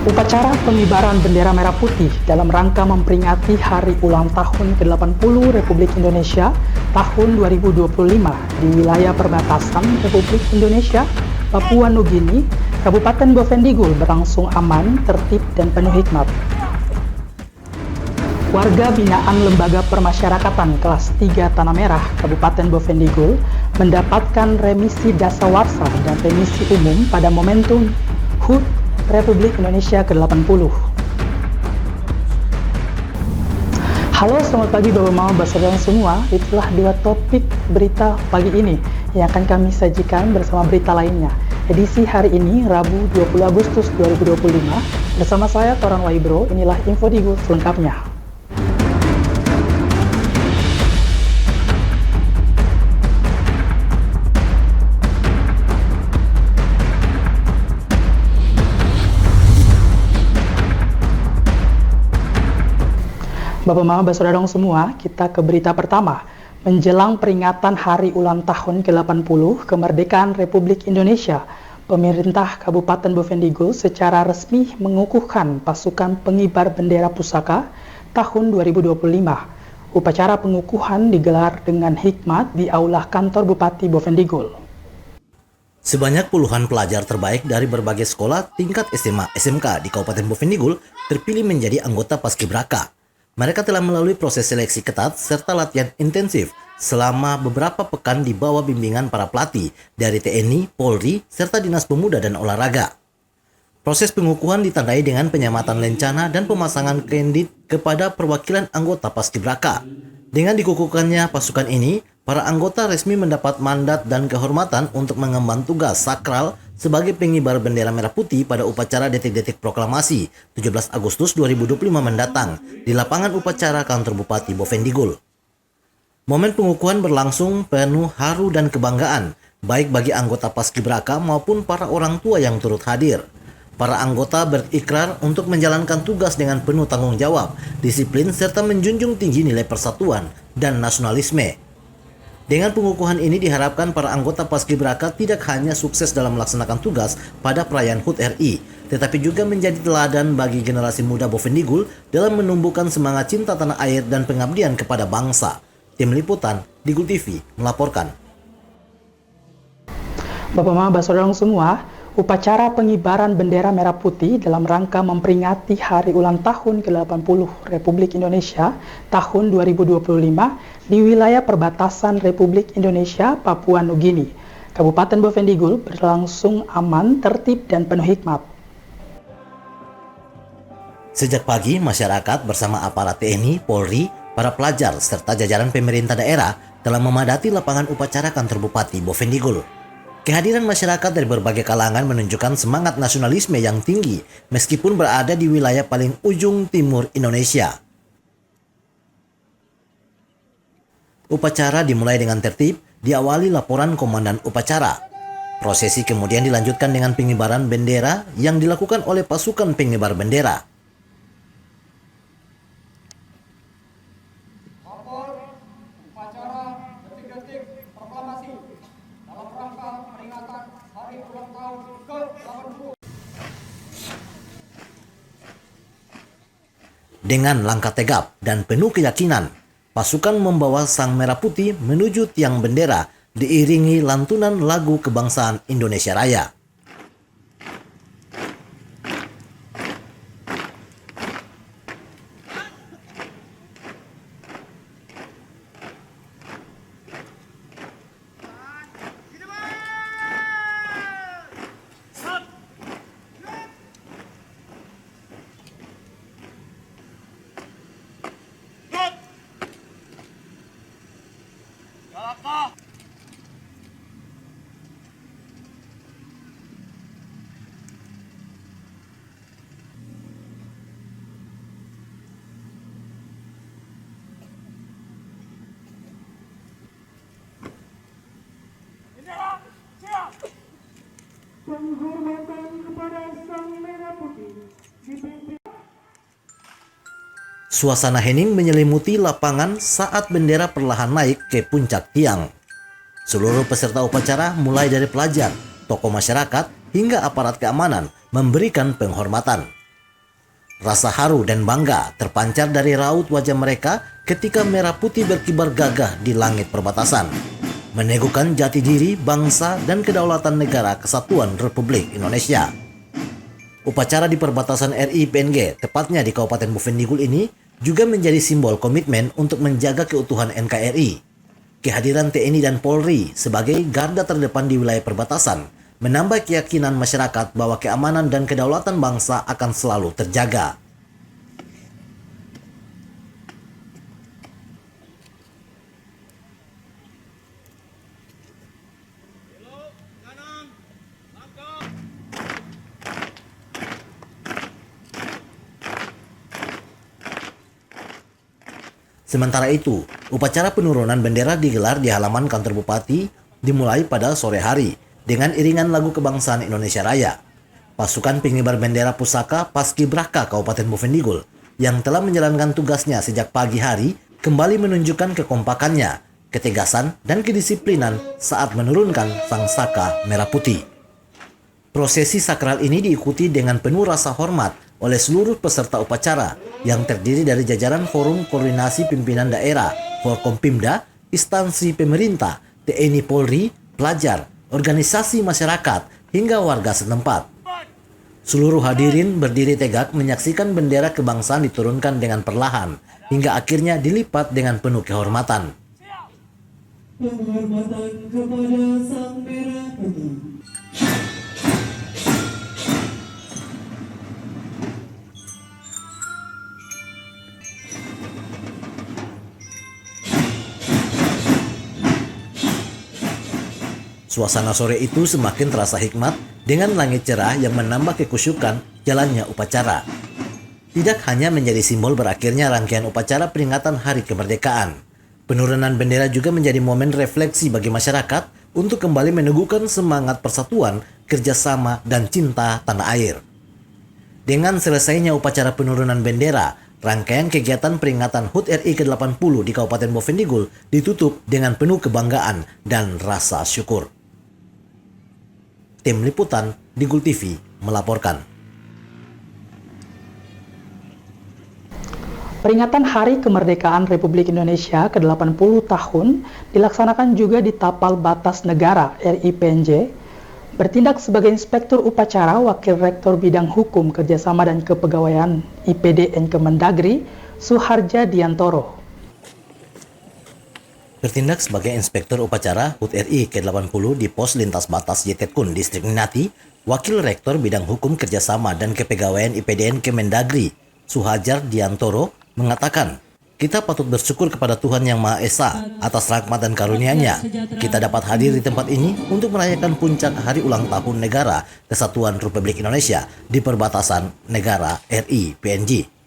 Upacara pengibaran bendera merah putih dalam rangka memperingati Hari Ulang Tahun ke-80 Republik Indonesia tahun 2025 di wilayah perbatasan Republik Indonesia, Papua Nugini, Kabupaten Bovendigul berlangsung aman, tertib, dan penuh hikmat. Warga binaan Lembaga Permasyarakatan kelas 3 Tanah Merah, Kabupaten Bovendigul mendapatkan remisi dasawarsa dan remisi umum pada momentum HUT Republik Indonesia ke-80. Halo, selamat pagi Bapak Mama Basaudara semua. Itulah dua topik berita pagi ini yang akan kami sajikan bersama berita lainnya. Edisi hari ini, Rabu 20 Agustus 2025, bersama saya Toran Waibro. Inilah info Digul selengkapnya. Bapak Mama Basaudara semua, kita ke berita pertama. Menjelang peringatan Hari Ulang Tahun ke-80 Kemerdekaan Republik Indonesia, pemerintah Kabupaten Bovendigul secara resmi mengukuhkan pasukan pengibar bendera pusaka tahun 2025. Upacara pengukuhan digelar dengan hikmat di Aula Kantor Bupati Bovendigul. Sebanyak puluhan pelajar terbaik dari berbagai sekolah tingkat SMA SMK di Kabupaten Bovendigul terpilih menjadi anggota Paskibraka. Mereka telah melalui proses seleksi ketat serta latihan intensif selama beberapa pekan di bawah bimbingan para pelatih dari TNI, Polri, serta Dinas Pemuda dan Olahraga. Proses pengukuhan ditandai dengan penyamatan lencana dan pemasangan kendit kepada perwakilan anggota Paskibraka. Dengan dikukuhkannya pasukan ini, para anggota resmi mendapat mandat dan kehormatan untuk mengemban tugas sakral sebagai pengibar bendera merah putih pada upacara detik-detik proklamasi 17 Agustus 2025 mendatang di lapangan upacara kantor Bupati Bovendigul. Momen pengukuhan berlangsung penuh haru dan kebanggaan, baik bagi anggota Paskibraka maupun para orang tua yang turut hadir. Para anggota berikrar untuk menjalankan tugas dengan penuh tanggung jawab, disiplin, serta menjunjung tinggi nilai persatuan dan nasionalisme. Dengan pengukuhan ini diharapkan para anggota Paskibraka tidak hanya sukses dalam melaksanakan tugas pada perayaan HUT RI, tetapi juga menjadi teladan bagi generasi muda Bovendigul dalam menumbuhkan semangat cinta tanah air dan pengabdian kepada bangsa. Tim Liputan Digul TV melaporkan. Bapak Mama Basaudara semua, upacara pengibaran bendera merah putih dalam rangka memperingati Hari Ulang Tahun ke-80 Republik Indonesia tahun 2025 di wilayah perbatasan Republik Indonesia, Papua Nugini, Kabupaten Bovendigul berlangsung aman, tertib, dan penuh hikmat. Sejak pagi, masyarakat bersama aparat TNI, Polri, para pelajar, serta jajaran pemerintah daerah telah memadati lapangan upacara kantor Bupati Bovendigul. Kehadiran masyarakat dari berbagai kalangan menunjukkan semangat nasionalisme yang tinggi meskipun berada di wilayah paling ujung timur Indonesia. Upacara dimulai dengan tertib, diawali laporan komandan upacara. Prosesi kemudian dilanjutkan dengan pengibaran bendera yang dilakukan oleh pasukan pengibar bendera. Dengan langkah tegap dan penuh keyakinan, pasukan membawa sang merah putih menuju tiang bendera diiringi lantunan lagu kebangsaan Indonesia Raya. Penghormatan kepada Sang Merah Putih dipimpin. Suasana hening menyelimuti lapangan saat bendera perlahan naik ke puncak tiang. Seluruh peserta upacara mulai dari pelajar, tokoh masyarakat, hingga aparat keamanan memberikan penghormatan. Rasa haru dan bangga terpancar dari raut wajah mereka ketika merah putih berkibar gagah di langit perbatasan, meneguhkan jati diri bangsa dan kedaulatan negara kesatuan Republik Indonesia. Upacara di perbatasan RI PNG, tepatnya di Kabupaten Bovendigul ini, juga menjadi simbol komitmen untuk menjaga keutuhan NKRI. Kehadiran TNI dan Polri sebagai garda terdepan di wilayah perbatasan menambah keyakinan masyarakat bahwa keamanan dan kedaulatan bangsa akan selalu terjaga. Sementara itu, upacara penurunan bendera digelar di halaman kantor bupati dimulai pada sore hari dengan iringan lagu kebangsaan Indonesia Raya. Pasukan pengibar bendera pusaka Paskibraka Kabupaten Bovendigul yang telah menjalankan tugasnya sejak pagi hari kembali menunjukkan kekompakannya, ketegasan, dan kedisiplinan saat menurunkan sang saka merah putih. Prosesi sakral ini diikuti dengan penuh rasa hormat oleh seluruh peserta upacara yang terdiri dari jajaran Forum Koordinasi Pimpinan Daerah, Forkompimda, instansi pemerintah, TNI Polri, pelajar, organisasi masyarakat, hingga warga setempat. Seluruh hadirin berdiri tegak menyaksikan bendera kebangsaan diturunkan dengan perlahan, hingga akhirnya dilipat dengan penuh kehormatan. Penghormatan kepada Sang Merah Putih. Suasana sore itu semakin terasa hikmat dengan langit cerah yang menambah kekusyukan jalannya upacara. Tidak hanya menjadi simbol berakhirnya rangkaian upacara peringatan Hari Kemerdekaan, penurunan bendera juga menjadi momen refleksi bagi masyarakat untuk kembali meneguhkan semangat persatuan, kerjasama, dan cinta tanah air. Dengan selesainya upacara penurunan bendera, rangkaian kegiatan peringatan HUT RI ke-80 di Kabupaten Bovendigul ditutup dengan penuh kebanggaan dan rasa syukur. Tim Liputan Digul TV melaporkan. Peringatan Hari Kemerdekaan Republik Indonesia ke-80 tahun dilaksanakan juga di Tapal Batas Negara RI PNJ. Bertindak sebagai Inspektur Upacara Wakil Rektor Bidang Hukum Kerjasama dan Kepegawaian IPDN Kemendagri, Suharja Diantoro. Bertindak sebagai Inspektur Upacara HUT RI ke-80 di Pos Lintas Batas Yetetkun, Distrik Ninati, Wakil Rektor Bidang Hukum Kerjasama dan Kepegawaian IPDN Kemendagri, Suharja Diantoro, mengatakan, kita patut bersyukur kepada Tuhan Yang Maha Esa atas rahmat dan karunia-Nya. Kita dapat hadir di tempat ini untuk merayakan puncak Hari Ulang Tahun Negara Kesatuan Republik Indonesia di perbatasan negara RI PNG.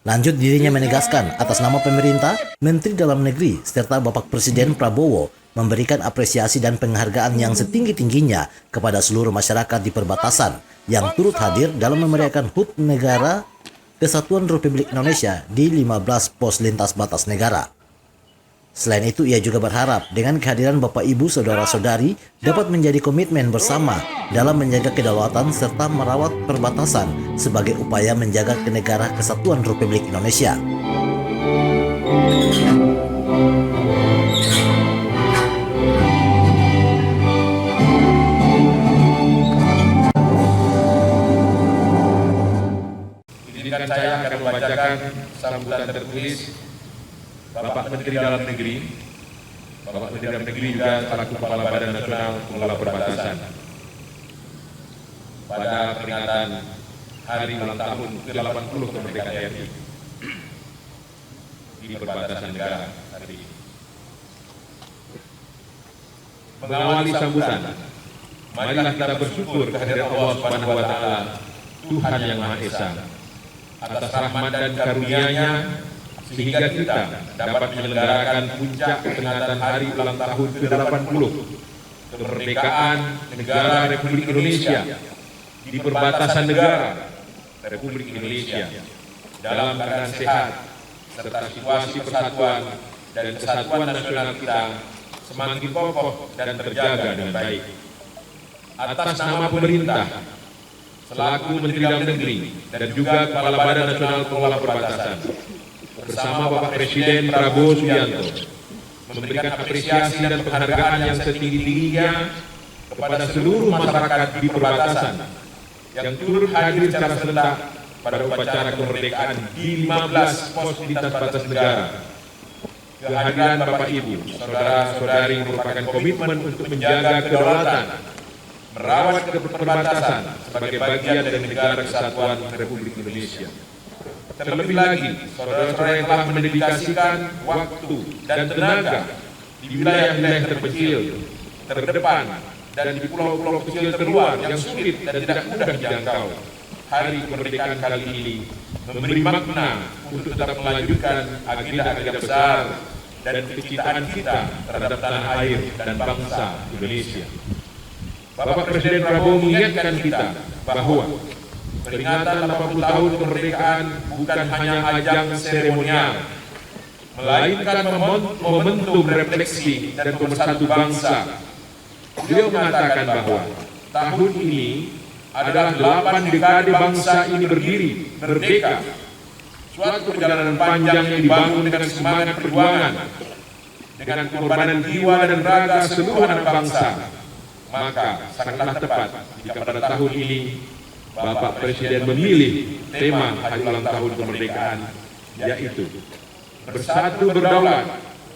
Lanjut, dirinya menegaskan atas nama pemerintah, Menteri Dalam Negeri, serta Bapak Presiden Prabowo memberikan apresiasi dan penghargaan yang setinggi-tingginya kepada seluruh masyarakat di perbatasan yang turut hadir dalam memeriahkan HUT Negara Kesatuan Republik Indonesia di 15 pos lintas batas negara. Selain itu, ia juga berharap dengan kehadiran Bapak Ibu Saudara-saudari dapat menjadi komitmen bersama dalam menjaga kedaulatan serta merawat perbatasan sebagai upaya menjaga kenegara Kesatuan Republik Indonesia. Izinkan saya akan membacakan sambutan tertulis Bapak Menteri Dalam Negeri, Bapak Menteri Dalam Negeri juga selaku Kepala Badan Nasional Pengelola Perbatasan pada peringatan Hari Ulang Tahun ke-80 Kemerdekaan RI di perbatasan negara hari ini. Mengawali sambutan, marilah kita bersyukur kehadirat Allah Subhanahu wa Ta'ala, Tuhan Yang Maha Esa, atas rahmat dan karunia-Nya sehingga kita dapat menyelenggarakan puncak peringatan Hari Ulang Tahun ke-80 kemerdekaan negara Republik Indonesia di perbatasan negara Republik Indonesia dalam keadaan sehat serta situasi persatuan dan kesatuan nasional kita semakin kokoh dan terjaga dengan baik. Atas nama pemerintah, selaku Menteri Dalam Negeri dan juga Kepala Badan Nasional Pengelola Perbatasan, bersama Bapak Presiden Prabowo Subianto, memberikan apresiasi dan penghargaan yang setinggi-tingginya kepada seluruh masyarakat di perbatasan yang turut hadir secara serentak pada upacara kemerdekaan di 15 pos lintas batas negara. Kehadiran Bapak Ibu, saudara-saudari merupakan komitmen untuk menjaga kedaulatan, merawat perbatasan sebagai bagian dari negara kesatuan Republik Indonesia. Terlebih lagi, saudara-saudara yang telah mendedikasikan waktu dan tenaga di wilayah-wilayah terpencil, terdepan, dan di pulau-pulau kecil terluar yang sulit dan tidak mudah dijangkau. Hari kemerdekaan kali ini memberi makna untuk tetap melanjutkan agenda-agenda besar dan kecintaan kita terhadap tanah air dan bangsa Indonesia. Bapak Presiden Prabowo mengingatkan kita bahwa peringatan 80 tahun kemerdekaan bukan hanya ajang seremonial, melainkan momentum refleksi dan pemersatu bangsa. Beliau mengatakan bahwa tahun ini adalah 8 dekade bangsa ini berdiri, merdeka. Suatu perjalanan panjang yang dibangun dengan semangat perjuangan, dengan pengorbanan jiwa dan raga seluruh anak bangsa. Maka sangatlah tepat jika pada tahun ini Bapak Presiden memilih tema hari ulang tahun kemerdekaan, yaitu Bersatu Berdaulat,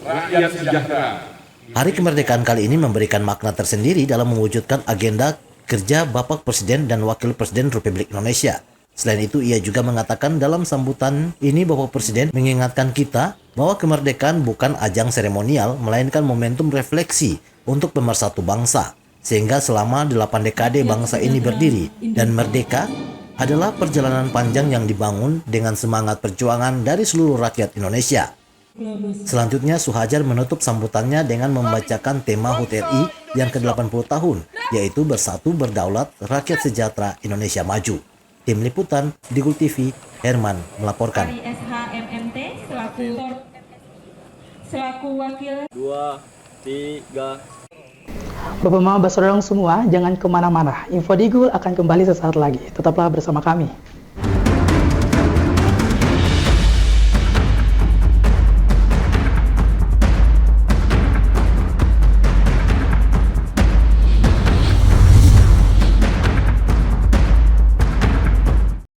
Rakyat Sejahtera. Hari kemerdekaan kali ini memberikan makna tersendiri dalam mewujudkan agenda kerja Bapak Presiden dan Wakil Presiden Republik Indonesia. Selain itu, ia juga mengatakan dalam sambutan ini Bapak Presiden mengingatkan kita bahwa kemerdekaan bukan ajang seremonial, melainkan momentum refleksi untuk pemersatu bangsa. Sehingga selama 8 dekade bangsa ini berdiri dan merdeka adalah perjalanan panjang yang dibangun dengan semangat perjuangan dari seluruh rakyat Indonesia. Selanjutnya, Suhajar menutup sambutannya dengan membacakan tema HUT RI yang ke-80 tahun, yaitu Bersatu Berdaulat Rakyat Sejahtera Indonesia Maju. Tim Liputan, Digul TV, Herman melaporkan. SHMMT selaku wakil 2, 3. Bapak Mama Saudara semua, jangan kemana-mana. Info Digul akan kembali sesaat lagi. Tetaplah bersama kami.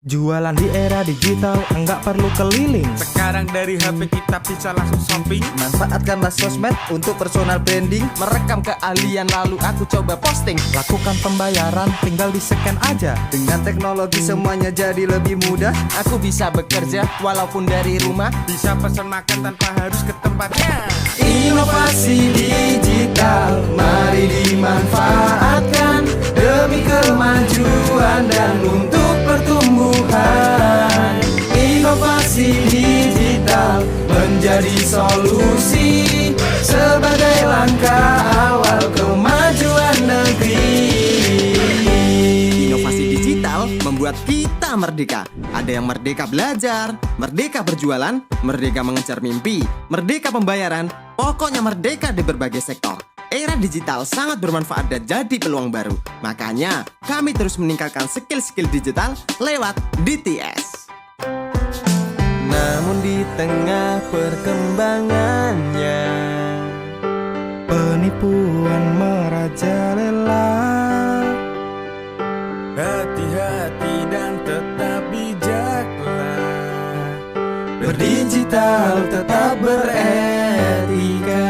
Jualan di era digital, enggak perlu keliling. Sekarang dari HP kita bisa langsung shopping. Manfaatkanlah sosmed untuk personal branding. Merekam keahlian lalu aku coba posting. Lakukan pembayaran, tinggal di-scan aja. Dengan teknologi semuanya jadi lebih mudah. Aku bisa bekerja walaupun dari rumah. Bisa pesan makan tanpa harus ke tempatnya. Inovasi digital, mari dimanfaatkan demi kemajuan dan untuk pertumbuhan. Inovasi digital menjadi solusi sebagai langkah awal kemajuan negeri. Inovasi digital membuat kita merdeka. Ada yang merdeka belajar, merdeka berjualan, merdeka mengejar mimpi, merdeka pembayaran, pokoknya merdeka di berbagai sektor. Era digital sangat bermanfaat dan jadi peluang baru. Makanya, kami terus meningkatkan skill-skill digital lewat DTS. Namun di tengah perkembangannya, penipuan merajalela. Hati-hati dan tetap bijaklah. Berdigital tetap beretika.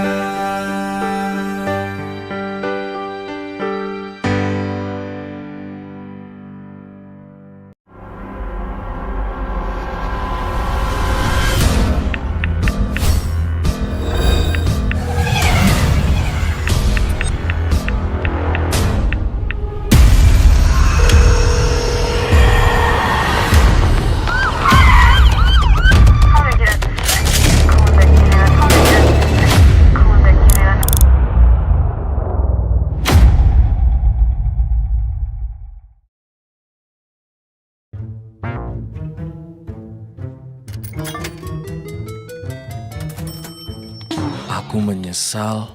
Aku menyesal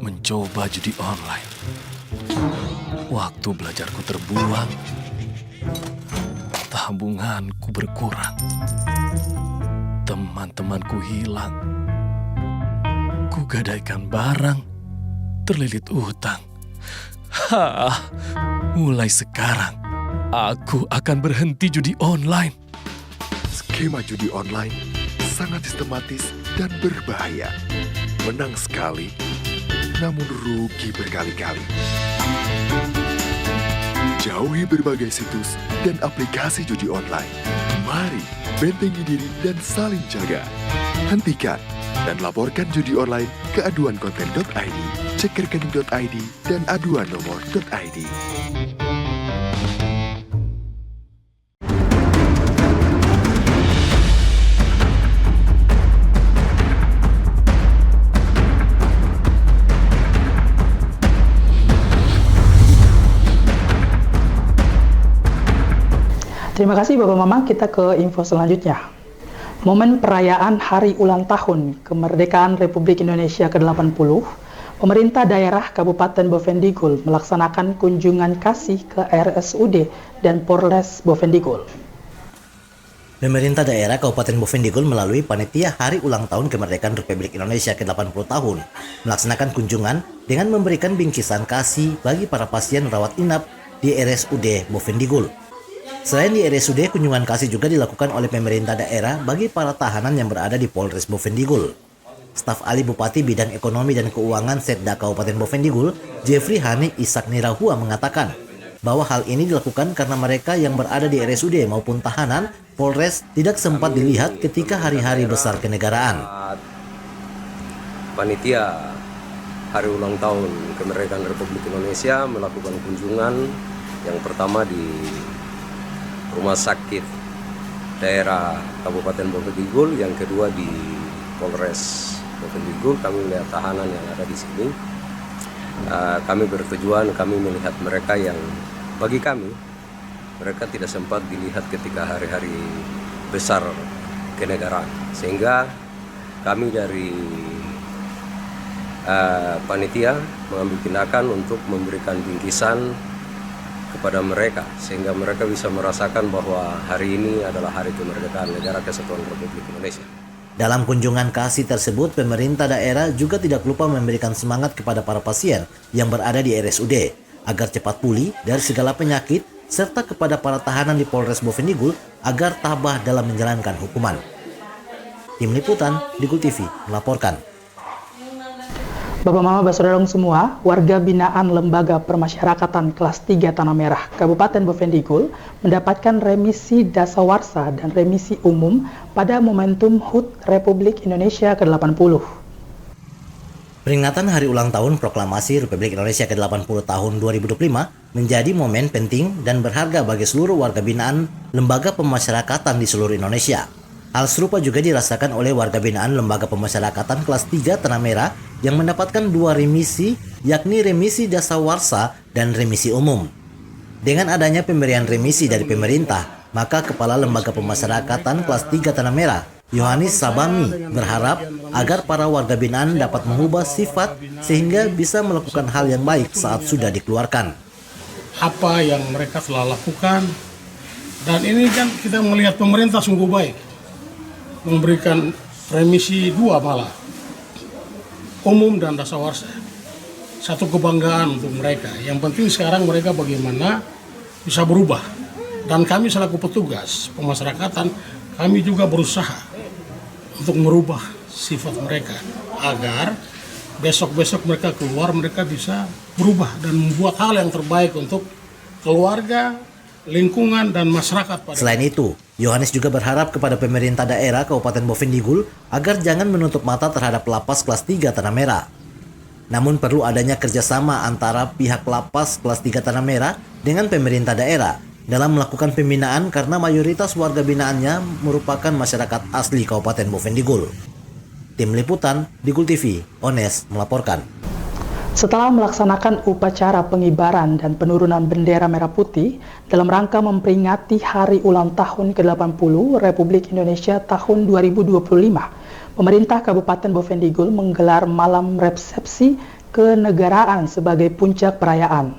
mencoba judi online. Waktu belajarku terbuang. tabunganku berkurang. Teman-temanku hilang. Kugadaikan barang, terlilit utang. Mulai sekarang, aku akan berhenti judi online. Skema judi online sangat sistematis dan berbahaya. Menang sekali, namun rugi berkali-kali. Jauhi berbagai situs dan aplikasi judi online. Mari bentengi diri dan saling jaga. Hentikan dan laporkan judi online ke aduankonten.id, cekrekening.id, dan aduannomor.id. Terima kasih Bapak Mama, kita ke info selanjutnya. Momen perayaan Hari Ulang Tahun Kemerdekaan Republik Indonesia ke-80, pemerintah daerah Kabupaten Bovendigul melaksanakan kunjungan kasih ke RSUD dan Polres Bovendigul. Pemerintah daerah Kabupaten Bovendigul melalui Panitia Hari Ulang Tahun Kemerdekaan Republik Indonesia ke-80 tahun melaksanakan kunjungan dengan memberikan bingkisan kasih bagi para pasien rawat inap di RSUD Bovendigul. Selain di RSUD, kunjungan kasih juga dilakukan oleh pemerintah daerah bagi para tahanan yang berada di Polres Bovendigul. Staf ahli Bupati Bidang Ekonomi dan Keuangan Setda Kabupaten Bovendigul, Jeffrey Hani Isak Nirahua mengatakan bahwa hal ini dilakukan karena mereka yang berada di RSUD maupun tahanan Polres tidak sempat dilihat ketika hari-hari besar kenegaraan. Panitia Hari Ulang Tahun Kemerdekaan Republik Indonesia melakukan kunjungan yang pertama di Rumah Sakit Daerah Kabupaten Bovendigul, yang kedua di Polres Bovendigul. Kami melihat tahanan yang ada di sini. Kami bertujuan, kami melihat mereka yang bagi kami mereka tidak sempat dilihat ketika hari-hari besar kenegaraan, sehingga kami dari panitia mengambil tindakan untuk memberikan bingkisan kepada mereka, sehingga mereka bisa merasakan bahwa hari ini adalah hari kemerdekaan negara kesatuan Republik Indonesia. Dalam kunjungan kasih tersebut, pemerintah daerah juga tidak lupa memberikan semangat kepada para pasien yang berada di RSUD agar cepat pulih dari segala penyakit, serta kepada para tahanan di Polres Bovendigul agar tabah dalam menjalankan hukuman. Tim Liputan Digul TV melaporkan. Bapak Mama Basodong semua, warga binaan Lembaga Permasyarakatan kelas 3 Tanah Merah, Kabupaten Bovendigul mendapatkan remisi dasawarsa dan remisi umum pada momentum HUT Republik Indonesia ke-80. Peringatan Hari Ulang Tahun Proklamasi Republik Indonesia ke-80 tahun 2025 menjadi momen penting dan berharga bagi seluruh warga binaan Lembaga Pemasyarakatan di seluruh Indonesia. Hal serupa juga dirasakan oleh warga binaan Lembaga Pemasyarakatan kelas 3 Tanah Merah yang mendapatkan 2 remisi, yakni remisi dasawarsa dan remisi umum. Dengan adanya pemberian remisi dari pemerintah, maka Kepala Lembaga Pemasyarakatan kelas 3 Tanah Merah, Yohanis Sabami, berharap agar para warga binaan dapat mengubah sifat sehingga bisa melakukan hal yang baik saat sudah dikeluarkan. Apa yang mereka telah lakukan, dan ini kan kita melihat pemerintah sungguh baik, memberikan remisi 2 malah, umum dan dasawarsa. Satu kebanggaan untuk mereka. Yang penting sekarang mereka bagaimana bisa berubah. Dan kami selaku petugas pemasyarakatan, kami juga berusaha untuk merubah sifat mereka agar besok-besok mereka keluar, mereka bisa berubah dan membuat hal yang terbaik untuk keluarga, lingkungan, dan masyarakat. Selain itu, Yohanes juga berharap kepada pemerintah daerah Kabupaten Bovendigul agar jangan menutup mata terhadap lapas kelas 3 Tanah Merah. Namun perlu adanya kerjasama antara pihak lapas kelas 3 Tanah Merah dengan pemerintah daerah dalam melakukan pembinaan karena mayoritas warga binaannya merupakan masyarakat asli Kabupaten Bovendigul. Tim Liputan Digul TV, Ones melaporkan. Setelah melaksanakan upacara pengibaran dan penurunan bendera merah putih dalam rangka memperingati Hari Ulang Tahun ke-80 Republik Indonesia tahun 2025, pemerintah Kabupaten Bovendigul menggelar malam resepsi kenegaraan sebagai puncak perayaan.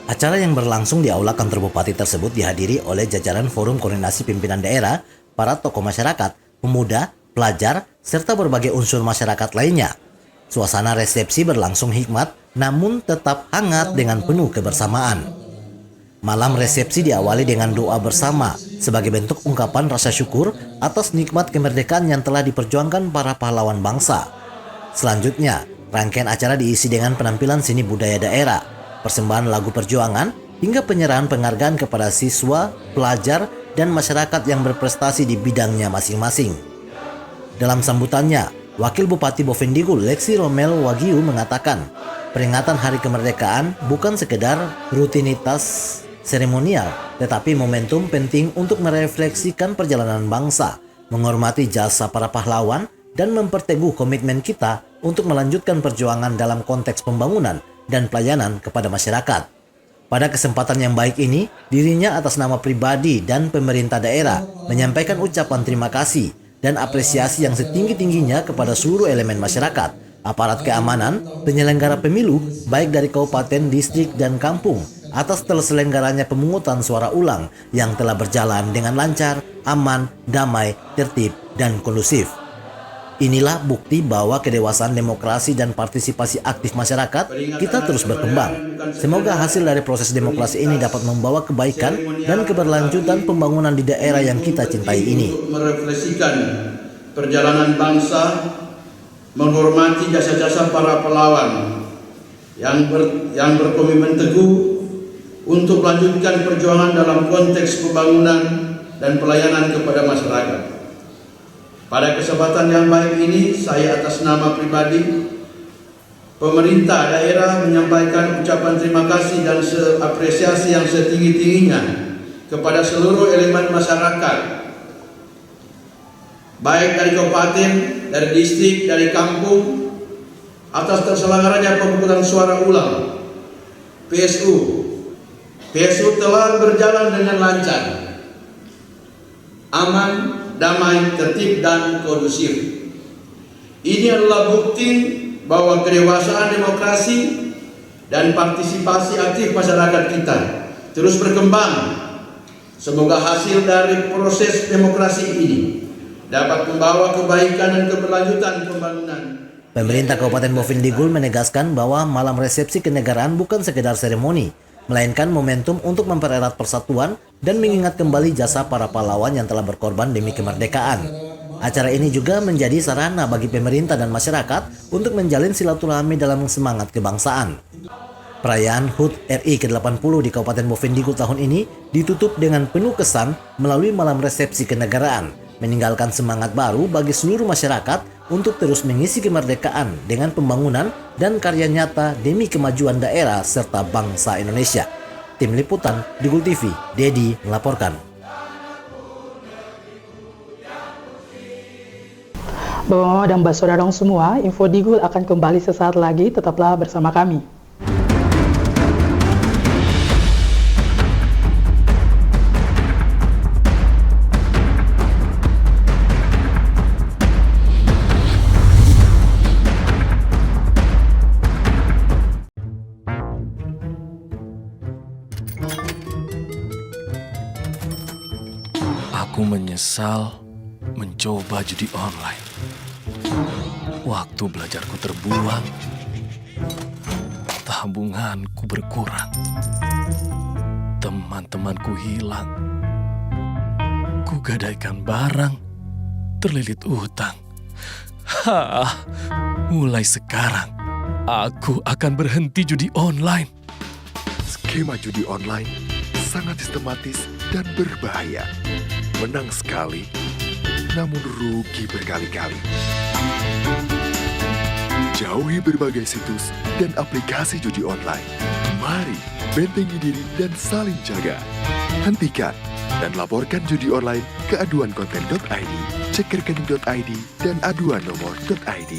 Acara yang berlangsung di Aula Kantor Bupati tersebut dihadiri oleh jajaran Forum Koordinasi Pimpinan Daerah, para tokoh masyarakat, pemuda, pelajar, serta berbagai unsur masyarakat lainnya. Suasana resepsi berlangsung hikmat, namun tetap hangat dengan penuh kebersamaan. Malam resepsi diawali dengan doa bersama sebagai bentuk ungkapan rasa syukur atas nikmat kemerdekaan yang telah diperjuangkan para pahlawan bangsa. Selanjutnya, rangkaian acara diisi dengan penampilan seni budaya daerah, persembahan lagu perjuangan, hingga penyerahan penghargaan kepada siswa, pelajar, dan masyarakat yang berprestasi di bidangnya masing-masing. Dalam sambutannya, Wakil Bupati Bovendigul Lexi Romel Wagyu mengatakan, peringatan Hari Kemerdekaan bukan sekedar rutinitas seremonial, tetapi momentum penting untuk merefleksikan perjalanan bangsa, menghormati jasa para pahlawan, dan memperteguh komitmen kita untuk melanjutkan perjuangan dalam konteks pembangunan dan pelayanan kepada masyarakat. Pada kesempatan yang baik ini, dirinya atas nama pribadi dan pemerintah daerah menyampaikan ucapan terima kasih dan apresiasi yang setinggi-tingginya kepada seluruh elemen masyarakat, aparat keamanan, penyelenggara pemilu, baik dari kabupaten, distrik, dan kampung, atas terselenggaranya pemungutan suara ulang yang telah berjalan dengan lancar, aman, damai, tertib, dan kondusif. Inilah bukti bahwa kedewasaan demokrasi dan partisipasi aktif masyarakat kita terus berkembang. Semoga hasil dari proses demokrasi ini dapat membawa kebaikan dan keberlanjutan pembangunan di daerah yang kita cintai ini. Merefleksikan perjalanan bangsa, menghormati jasa-jasa para pahlawan yang berkomitmen teguh untuk melanjutkan perjuangan dalam konteks pembangunan dan pelayanan kepada masyarakat. Pada kesempatan yang baik ini, saya atas nama pribadi, pemerintah daerah menyampaikan ucapan terima kasih dan apresiasi yang setinggi-tingginya kepada seluruh elemen masyarakat, baik dari kabupaten, dari distrik, dari kampung, atas terselenggaranya pemungutan suara ulang PSU. PSU telah berjalan dengan lancar, aman, damai, tertib, dan kondusif. Ini adalah bukti bahwa kedewasaan demokrasi dan partisipasi aktif masyarakat kita terus berkembang. Semoga hasil dari proses demokrasi ini dapat membawa kebaikan dan keberlanjutan pembangunan. Pemerintah Kabupaten Bovendigul menegaskan bahwa malam resepsi kenegaraan bukan sekedar seremoni, melainkan momentum untuk mempererat persatuan dan mengingat kembali jasa para pahlawan yang telah berkorban demi kemerdekaan. Acara ini juga menjadi sarana bagi pemerintah dan masyarakat untuk menjalin silaturahmi dalam semangat kebangsaan. Perayaan HUT RI ke-80 di Kabupaten Bovendigul tahun ini ditutup dengan penuh kesan melalui malam resepsi kenegaraan, meninggalkan semangat baru bagi seluruh masyarakat untuk terus mengisi kemerdekaan dengan pembangunan dan karya nyata demi kemajuan daerah serta bangsa Indonesia. Tim Liputan Digul TV, Dedi melaporkan. Bapak Mama dan Mbak Saudara semua, Info Digul akan kembali sesaat lagi, tetaplah bersama kami. Aku menyesal mencoba judi online. Waktu belajarku terbuang, tabunganku berkurang, teman-temanku hilang, kugadaikan barang, terlilit utang. Mulai sekarang, aku akan berhenti judi online. Skema judi online sangat sistematis dan berbahaya. Menang sekali, namun rugi berkali-kali. Jauhi berbagai situs dan aplikasi judi online. Mari bentengi diri dan saling jaga. Hentikan dan laporkan judi online ke aduankonten.id, cek rekening.id, dan aduan nomor.id.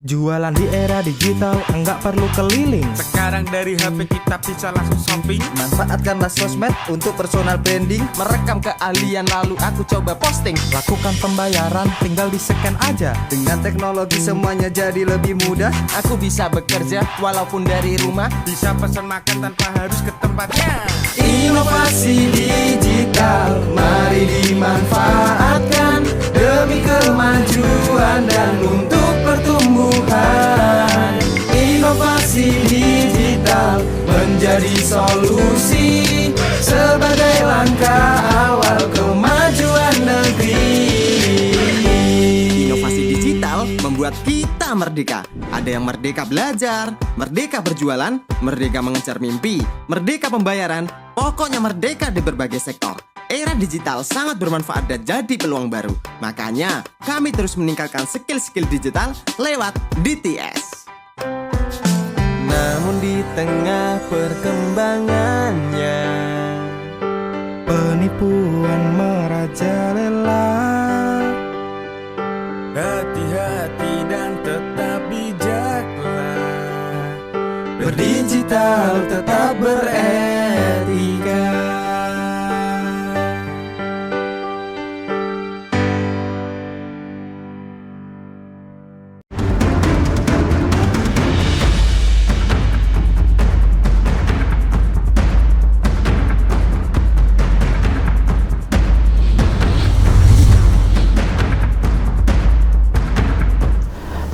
Jualan di era digital, enggak perlu keliling. Sekarang dari HP kita bisa langsung shopping. Manfaatkanlah sosmed untuk personal branding. Merekam keahlian lalu aku coba posting. Lakukan pembayaran, tinggal di-scan aja. Dengan teknologi semuanya jadi lebih mudah. Aku bisa bekerja walaupun dari rumah. Bisa pesan makan tanpa harus ke tempatnya. Inovasi digital, mari dimanfaatkan demi kemajuan dan untuk pertumbuhan. Inovasi digital menjadi solusi sebagai langkah awal kemajuan negeri. Inovasi digital membuat kita merdeka. Ada yang merdeka belajar, merdeka berjualan, merdeka mengejar mimpi, merdeka pembayaran, pokoknya merdeka di berbagai sektor. Era digital sangat bermanfaat dan jadi peluang baru. Makanya, kami terus meningkatkan skill-skill digital lewat DTS. Namun di tengah perkembangannya, Penipuan merajalela. Hati-hati dan tetap bijaklah. berdigital tetap beretika.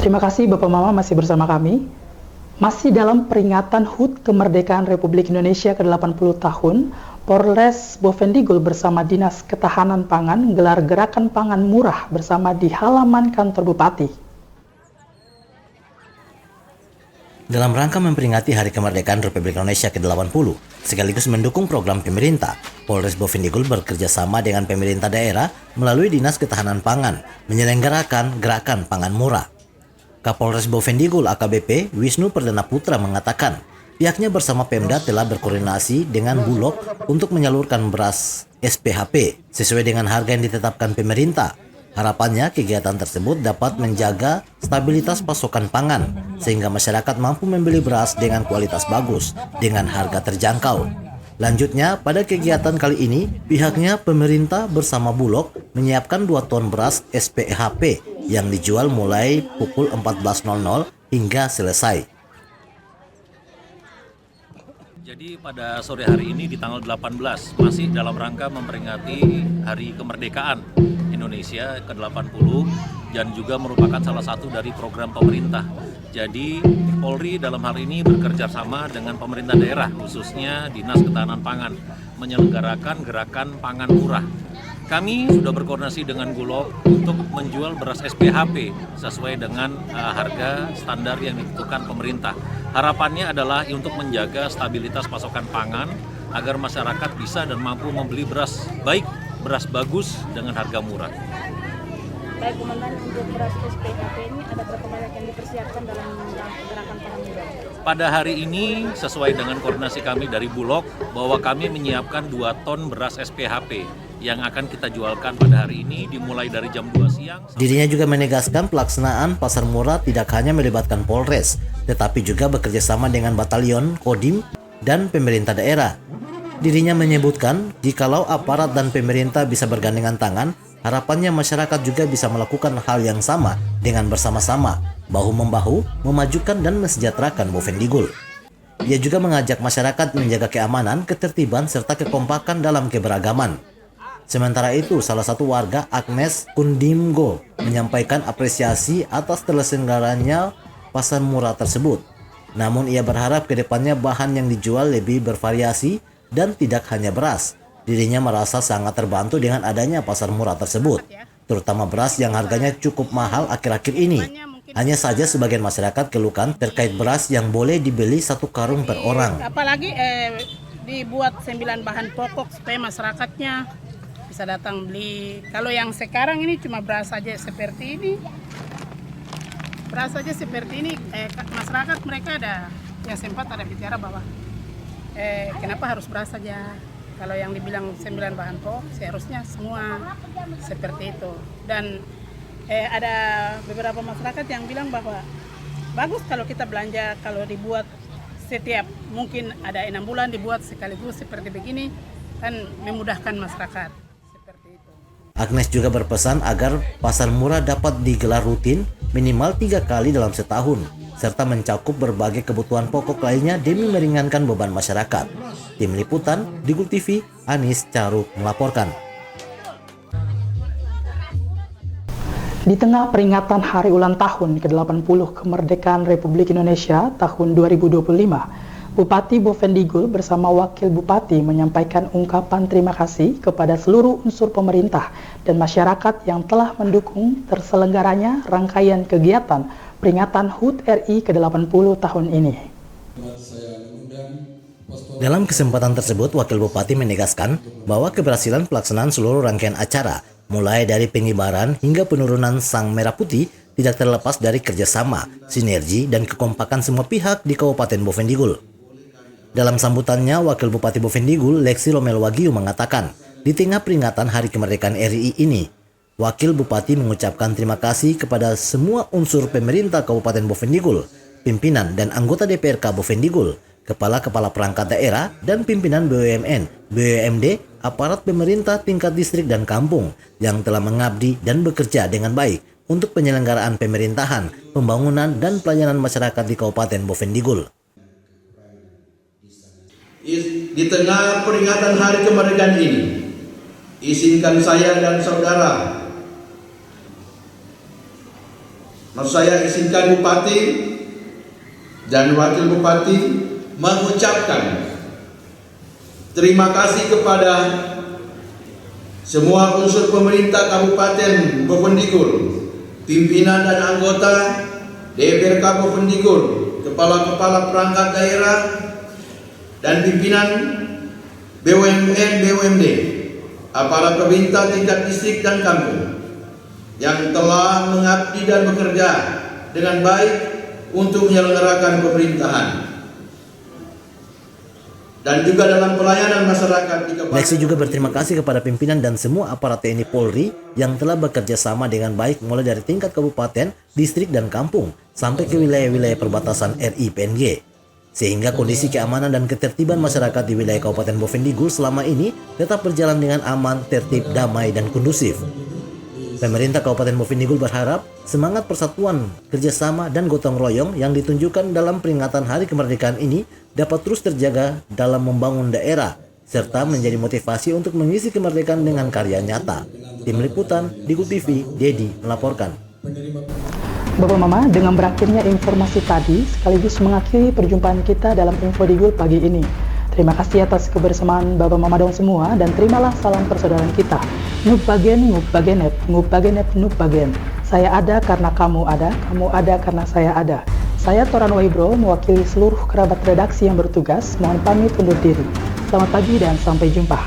Terima kasih Bapak Mama masih bersama kami. Masih dalam peringatan HUT Kemerdekaan Republik Indonesia ke-80 tahun, Polres Bovendigul bersama Dinas Ketahanan Pangan gelar gerakan pangan murah bersama di halaman kantor Bupati. Dalam rangka memperingati Hari Kemerdekaan Republik Indonesia ke-80, sekaligus mendukung program pemerintah, Polres Bovendigul bekerjasama dengan pemerintah daerah melalui Dinas Ketahanan Pangan menyelenggarakan gerakan pangan murah. Kapolres Bovendigul AKBP Wisnu Perdana Putra mengatakan pihaknya bersama Pemda telah berkoordinasi dengan Bulog untuk menyalurkan beras SPHP sesuai dengan harga yang ditetapkan pemerintah. Harapannya kegiatan tersebut dapat menjaga stabilitas pasokan pangan sehingga masyarakat mampu membeli beras dengan kualitas bagus dengan harga terjangkau. Lanjutnya, pada kegiatan kali ini, pihaknya pemerintah bersama Bulog menyiapkan 2 ton beras SPHP yang dijual mulai pukul 14.00 hingga selesai. Jadi pada sore hari ini di tanggal 18 masih dalam rangka memperingati Hari Kemerdekaan Indonesia ke-80 dan juga merupakan salah satu dari program pemerintah. Jadi Polri dalam hal ini bekerja sama dengan pemerintah daerah khususnya Dinas Ketahanan Pangan menyelenggarakan gerakan pangan murah. Kami sudah berkoordinasi dengan Bulog untuk menjual beras SPHP sesuai dengan harga standar yang ditentukan pemerintah. Harapannya adalah untuk menjaga stabilitas pasokan pangan agar masyarakat bisa dan mampu membeli beras baik, beras bagus dengan harga murah. Baik Komandan, untuk beras SPHP ini ada berapa banyak yang dipersiapkan dalam gerakan pangan murah? Pada hari ini sesuai dengan koordinasi kami dari Bulog bahwa kami menyiapkan 2 ton beras SPHP yang akan kita jualkan pada hari ini dimulai dari jam 2 siang. Dirinya juga menegaskan pelaksanaan pasar murah tidak hanya melibatkan Polres, tetapi juga bekerjasama dengan batalion, Kodim, dan pemerintah daerah. Dirinya menyebutkan, jikalau aparat dan pemerintah bisa bergandengan tangan, harapannya masyarakat juga bisa melakukan hal yang sama dengan bersama-sama, bahu-membahu, memajukan dan mensejahterakan Bovendigul. Ia juga mengajak masyarakat menjaga keamanan, ketertiban, serta kekompakan dalam keberagaman. Sementara itu, salah satu warga, Agnes Kundimgo, menyampaikan apresiasi atas terselenggaranya pasar murah tersebut. Namun ia berharap ke depannya bahan yang dijual lebih bervariasi dan tidak hanya beras. Dirinya merasa sangat terbantu dengan adanya pasar murah tersebut, terutama beras yang harganya cukup mahal akhir-akhir ini. Hanya saja sebagian masyarakat keluhkan terkait beras yang boleh dibeli 1 karung per orang. Apalagi dibuat 9 bahan pokok supaya masyarakatnya bisa datang beli. Kalau yang sekarang ini cuma beras saja seperti ini. Beras saja seperti ini, masyarakat mereka ada yang sempat ada bicara bahwa kenapa harus beras saja? Kalau yang dibilang 9 bahan pokok seharusnya semua seperti itu. Dan ada beberapa masyarakat yang bilang bahwa bagus kalau kita belanja, kalau dibuat setiap mungkin ada 6 bulan dibuat sekaligus seperti begini kan memudahkan masyarakat. Agnes juga berpesan agar pasar murah dapat digelar rutin minimal 3 kali dalam setahun, serta mencakup berbagai kebutuhan pokok lainnya demi meringankan beban masyarakat. Tim Liputan, Digul TV, Anis Caruk melaporkan. Di tengah peringatan hari ulang tahun ke-80 kemerdekaan Republik Indonesia tahun 2025, Bupati Bovendigul bersama Wakil Bupati menyampaikan ungkapan terima kasih kepada seluruh unsur pemerintah dan masyarakat yang telah mendukung terselenggaranya rangkaian kegiatan peringatan HUT RI ke-80 tahun ini. Dalam kesempatan tersebut, Wakil Bupati menegaskan bahwa keberhasilan pelaksanaan seluruh rangkaian acara, mulai dari pengibaran hingga penurunan Sang Merah Putih, tidak terlepas dari kerjasama, sinergi, dan kekompakan semua pihak di Kabupaten Bovendigul. Dalam sambutannya, Wakil Bupati Bovendigul, Lexi Romel Wagyu mengatakan, di tengah peringatan Hari Kemerdekaan RI ini, Wakil Bupati mengucapkan terima kasih kepada semua unsur pemerintah Kabupaten Bovendigul, pimpinan dan anggota DPRK Bovendigul, kepala-kepala perangkat daerah, dan pimpinan BUMN, BUMD, aparat pemerintah tingkat distrik dan kampung yang telah mengabdi dan bekerja dengan baik untuk penyelenggaraan pemerintahan, pembangunan, dan pelayanan masyarakat di Kabupaten Bovendigul. Di tengah peringatan Hari Kemerdekaan ini, izinkan saya dan saudara, izinkan Bupati dan Wakil Bupati mengucapkan terima kasih kepada semua unsur pemerintah Kabupaten Bovendigul, pimpinan dan anggota DPRK Bovendigul, kepala-kepala perangkat daerah, dan pimpinan BUMN, BUMD, aparat pemerintah tingkat distrik dan kampung yang telah mengabdi dan bekerja dengan baik untuk menyelenggarakan pemerintahan dan juga dalam pelayanan masyarakat di Kabupaten. Lexi juga berterima kasih kepada pimpinan dan semua aparat TNI Polri yang telah bekerja sama dengan baik mulai dari tingkat kabupaten, distrik, dan kampung sampai ke wilayah-wilayah perbatasan RI PNG. Sehingga kondisi keamanan dan ketertiban masyarakat di wilayah Kabupaten Bovendigul selama ini tetap berjalan dengan aman, tertib, damai, dan kondusif. Pemerintah Kabupaten Bovendigul berharap semangat persatuan, kerjasama, dan gotong royong yang ditunjukkan dalam peringatan Hari Kemerdekaan ini dapat terus terjaga dalam membangun daerah, serta menjadi motivasi untuk mengisi kemerdekaan dengan karya nyata. Tim Liputan, Digul TV, Dedi melaporkan. Bapak Mama, dengan berakhirnya informasi tadi, sekaligus mengakhiri perjumpaan kita dalam Info Digul pagi ini. Terima kasih atas kebersamaan Bapak Mama dong semua, dan terimalah salam persaudaraan kita. Ngub bagen, ngub bagenet, ngub bagenet, ngub bagen. Saya ada karena kamu ada karena saya ada. Saya Toran Waibro, mewakili seluruh kerabat redaksi yang bertugas, mohon pamit undur diri. Selamat pagi dan sampai jumpa.